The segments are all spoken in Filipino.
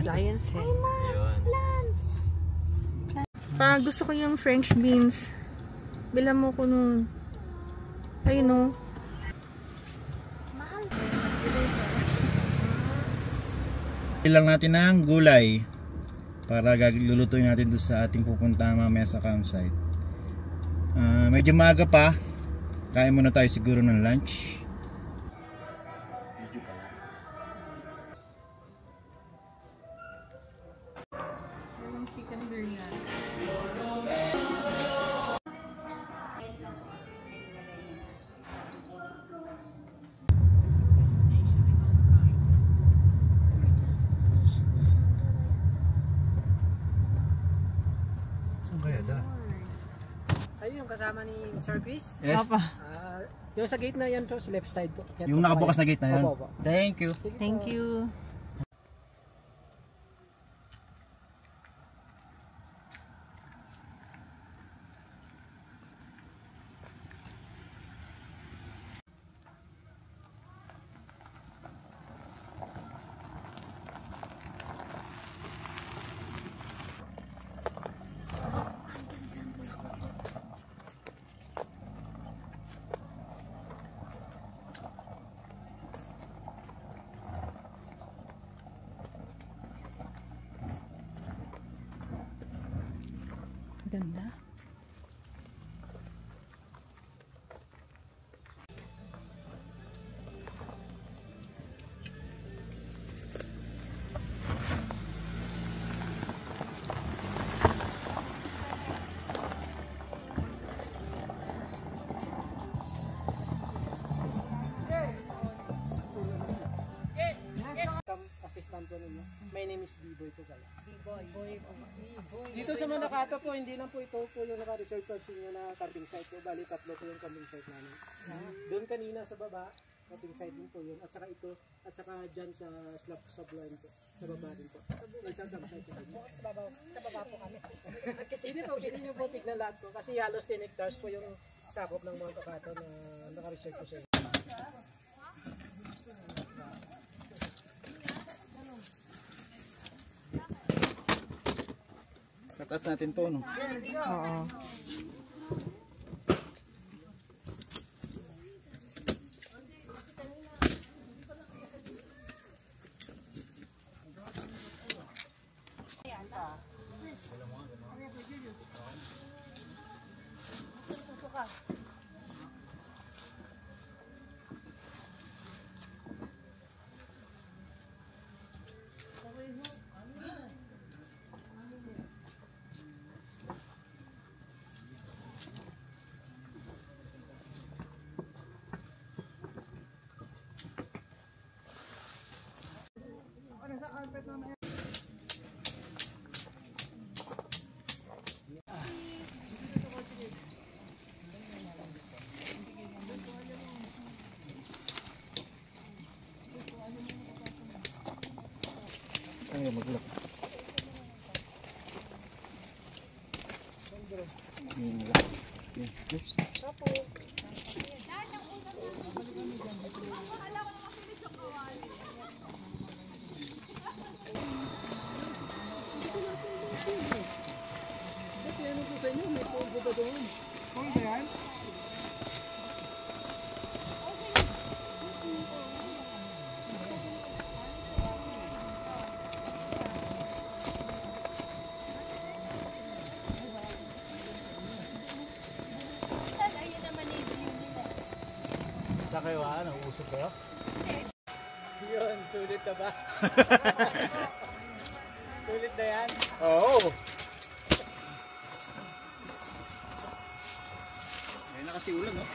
Lion's head. Gusto ko yung French beans. Bilang mo ko nun. Ayun o. Ilang natin ng gulay para lulutuin natin doon sa ating pupuntahan mamaya sa campsite. Medyo maaga pa. Kain muna tayo siguro ng lunch. Ayun yung kasama ni Sir Chris. Yes. Yung sa gate na yan po, sa left side po. Yung nakabukas na gate na yan. Opo. Thank you. Thank you. Ganda. Assistant po ninyo. My name is B-Boy po pala. B-Boy. Dito sa Manakato po, hindi lang po ito po yung naka-reserve po ninyo na camping site po. Bali, tatlo po yung camping site namin. Doon kanina sa baba, camping site din po yun. At saka ito, at saka dyan sa subline po. Sa baba din po. Sa campsite po. Sa baba po kami. Hindi po, hindi nyo po tignan lahat po. Kasi halos 10 hectares po yung sakop ng mga Manakato na naka-reserve po sa inyo. Tatas natin to, no? Oo. Ay, maglak. Kayo nag-uusap kayo? Yun, sulit na ba? Sulit na yan? Oo. Ngayon na kasi ulan, no?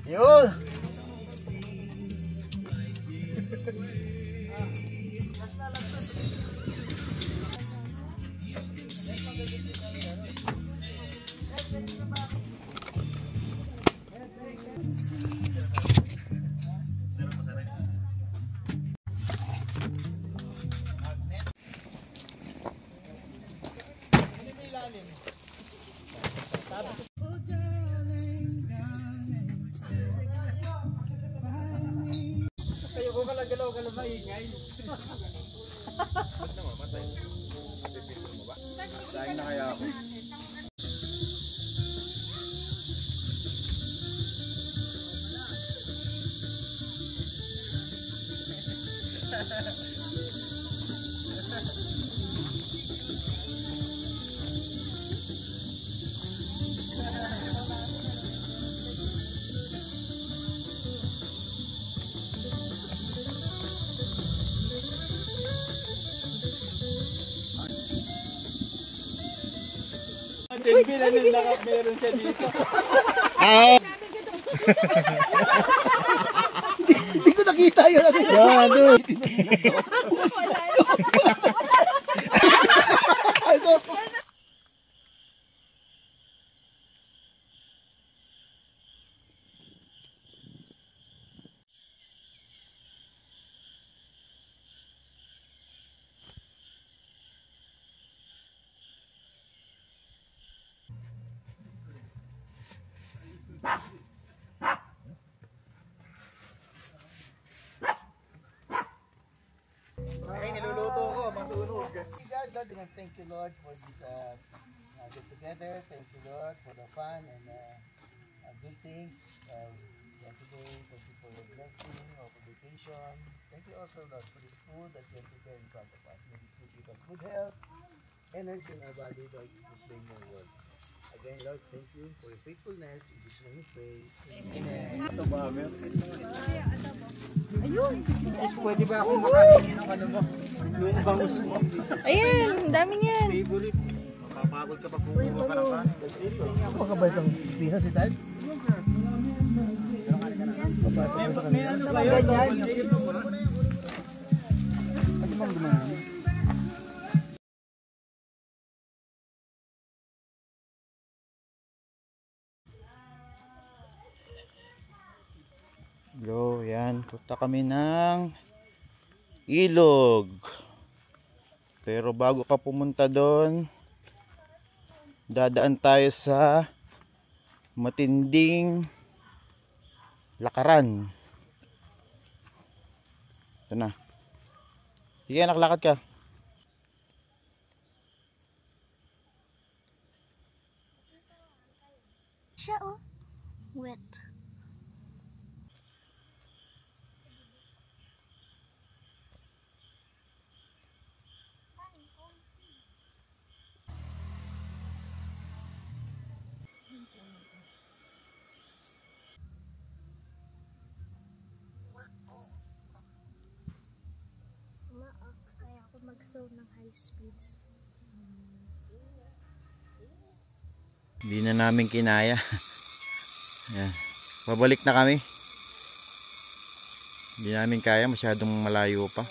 Yun. galaw-galaw maingay. Ba't naman, matay mo? Pipicture mo ba? Sahin na kaya ako. Tingnan yung lakap meron siya dito. Hindi ko nakita yun. Ay, niluluto ko, masunog. God, and thank you, Lord, for this get together. Thank you, Lord, for the fun and good things. Today, thank you for your blessing of vacation. Thank you also, Lord, for this food that you have prepared in front of us. May this food give us good health, energy in our body, Lord, to proclaim your word. Again, Lord, thank you for your faithfulness. In Jesus' name we pray. Amen. Ito ba, Mer? Pwede ba akong makain ng ano mo? Yung bangus mo. Ayan, ang dami niyan. Favorite. Mapapagod ka pag kumuha ka ng kanin. Makabait ang pisa si Tad. May ano kayo? Ganyan. Ano bang dumaan? Bro, yan. Punta kami ng ilog. Pero bago ka pumunta doon, dadaan tayo sa matinding lakaran. Ito na. Sige, nakalakad ka. Siya oh, wet. Kaya ako mag-throw ng high speeds. Hindi na namin kinaya. Yan. Pabalik na kami. Hindi namin kaya, masyadong malayo pa.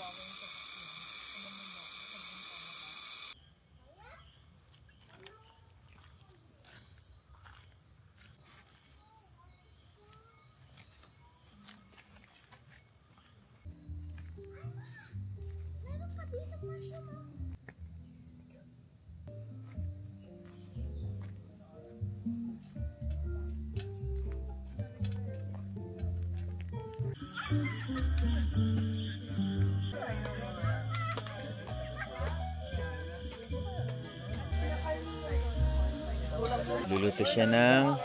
Luluto siya ng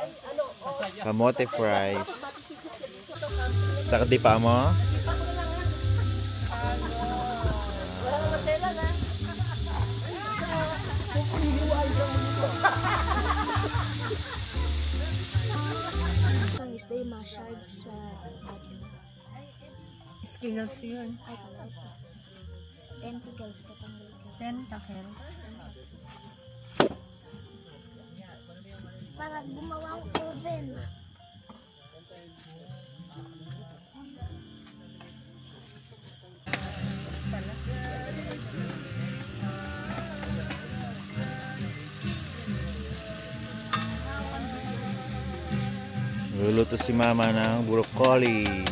kamote fries. Sakit di pa mo? Is they massage sa body. Skills yun. Ay, pala ito. Tentacles na tanggal ko. Tentacles. Para gumawa ang oven. Luluto si mama ng broccoli.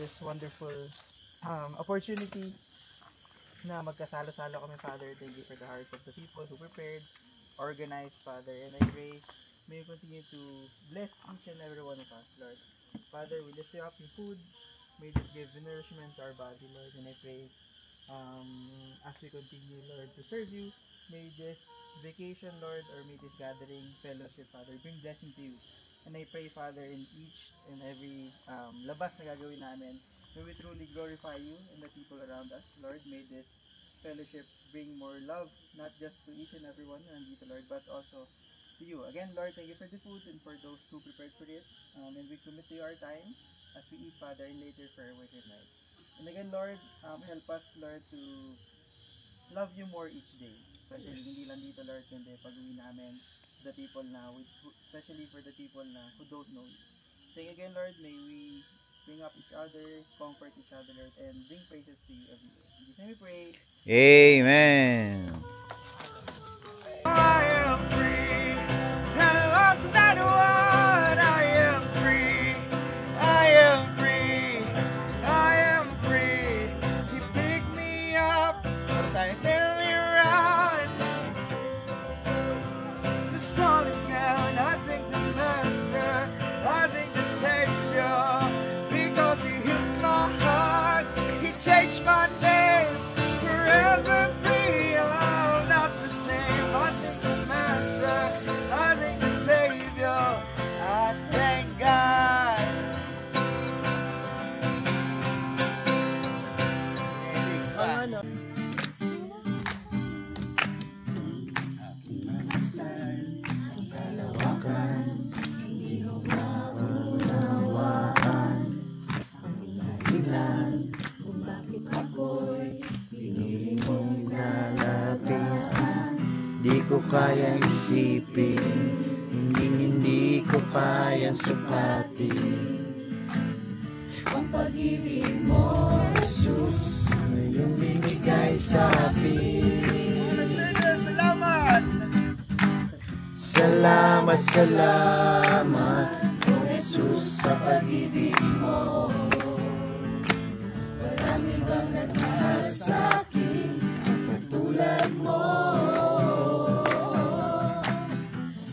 This wonderful opportunity na magkasalo-salo kami, Father. Thank you for the hearts of the people who prepared, organized, Father. And I pray may you continue to bless each and every one of us, Lord. Father, we lift you up in food. May this give nourishment to our body, Lord. And I pray as we continue, Lord, to serve you, may this vacation, Lord, or may this gathering, fellowship, Father, bring blessing to you. And I pray, Father, in each and every labas na gagawin namin, may we truly glorify you and the people around us, Lord. May this fellowship bring more love, not just to each and every one na nandito, Lord, but also to you. Again, Lord, thank you for the food and for those who prepared for it. And we commit to you our time as we eat, Father, and later for our worship night. And again, Lord, help us, Lord, to love you more each day. Especially hindi lang dito, Lord, kundi pag-uwi namin the people na, especially for the people na who don't know you. Thank you again, Lord, may we bring up each other, comfort each other, Lord, and bring praises to you every day. In Jesus' name we pray. Amen. I am free, and lost that one. I am free, I am free, I am free. He picked me up, let me run. The solid ground, I thank the Master, I thank the Savior, because He healed my heart, He changed my name, forever free. I'm not the same. I thank the Master, I thank the Savior, I thank God. Di ko kayang isipin, hindi ko kayang sukatin. Ang pag-ibig mo, Jesus, na iyong binigay sa akin. Salamat! Salamat, salamat, O Jesus, sa pag-ibig mo. Marami bang nagmahal sa akin, katulad mo.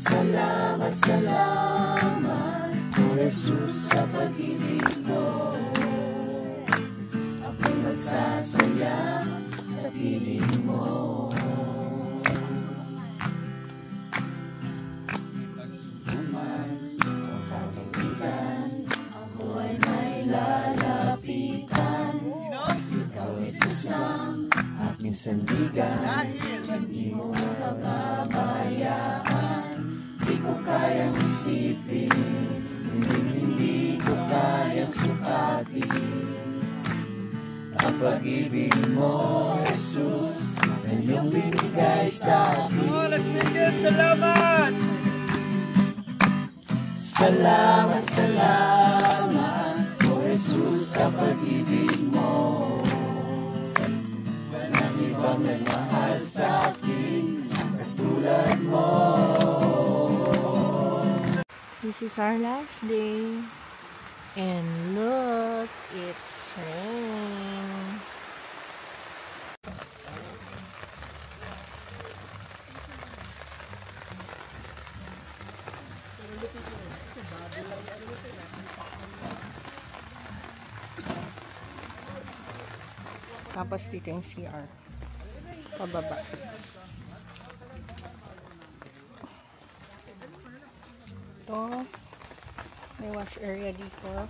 Salamat, salamat, O Jesus, sa pag-ibig mo. Ako'y magsasaya sa piling mo. Pagsusuman o kakaibigan, ako ay may lalapitan. Ikaw, Jesus, ang aking sandigan. Hindi mo makapabayaan. Di ko kayang isipin, hindi ko kayang sukatin. Ang pag-ibig mo, Jesus, na iyong binigay sa akin. Salamat! Salamat, salamat, O Jesus, sa pag-ibig mo. Walang ibang nagmahal sa akin, katulad mo. This is our last day. And look, it's raining. Tapos dito yung CR. Pababa. Ito. May wash area dito.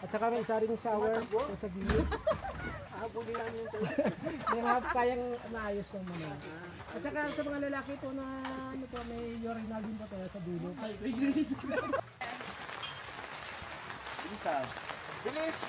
At saka may isa ring shower sa gilid. Habulin lang yung Yung kayang maayos yung mga. At saka sa mga lalaki po na ano po, may urinal din po tayo sa dulo. isa. Bilis!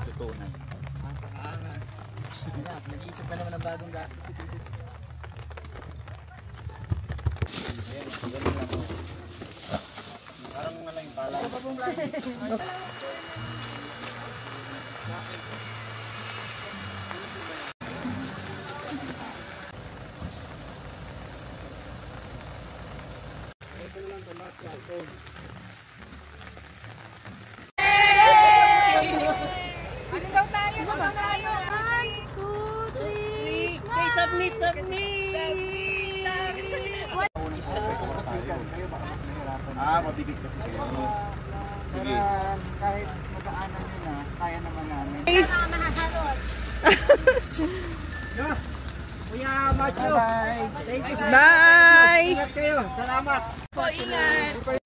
Tutunan. Nag-iisip na naman ng bagong gastos. Parang ano yung pala. Say submit, submit! Mabibig kasi kayo. Sige. Para kahit magaanan nyo na, kaya naman namin. Yes! Kuya Macho! Bye! Thank you. Bye! Ingat kayo. Salamat. Po, ingat!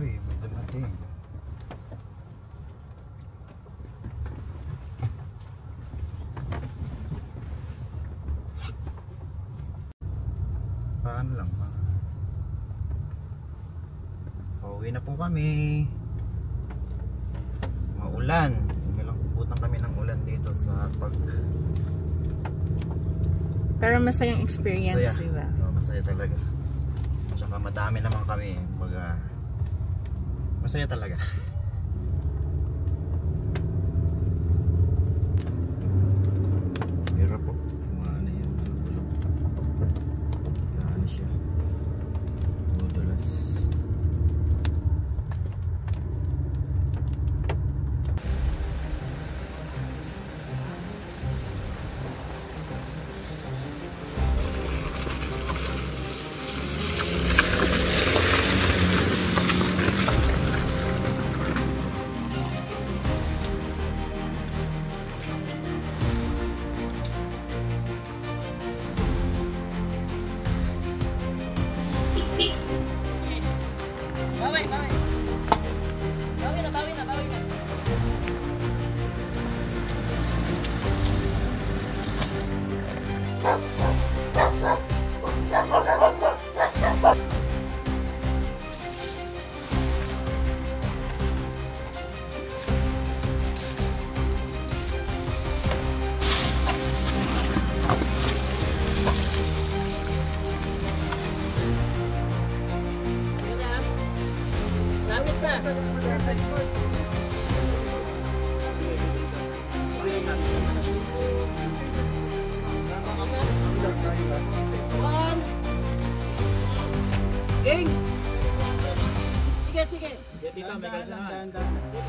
Uy, may dumating. Paano lang ba? Pauwi na po kami. Maulan. Umilang putang kami ng ulan dito sa pag... Pero masayang experience, Masaya. diba? Masaya talaga. Tsaka madami naman kami. Baga, masaya talaga. Hirap po. Maano yung bulong. Gaano siya. Modulas.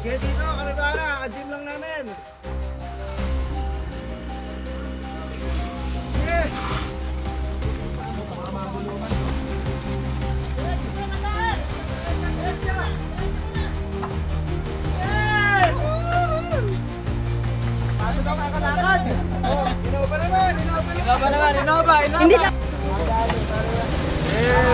Kaya dito, Karibara, ka-gym lang namin. Sige! Hindi na. Yes.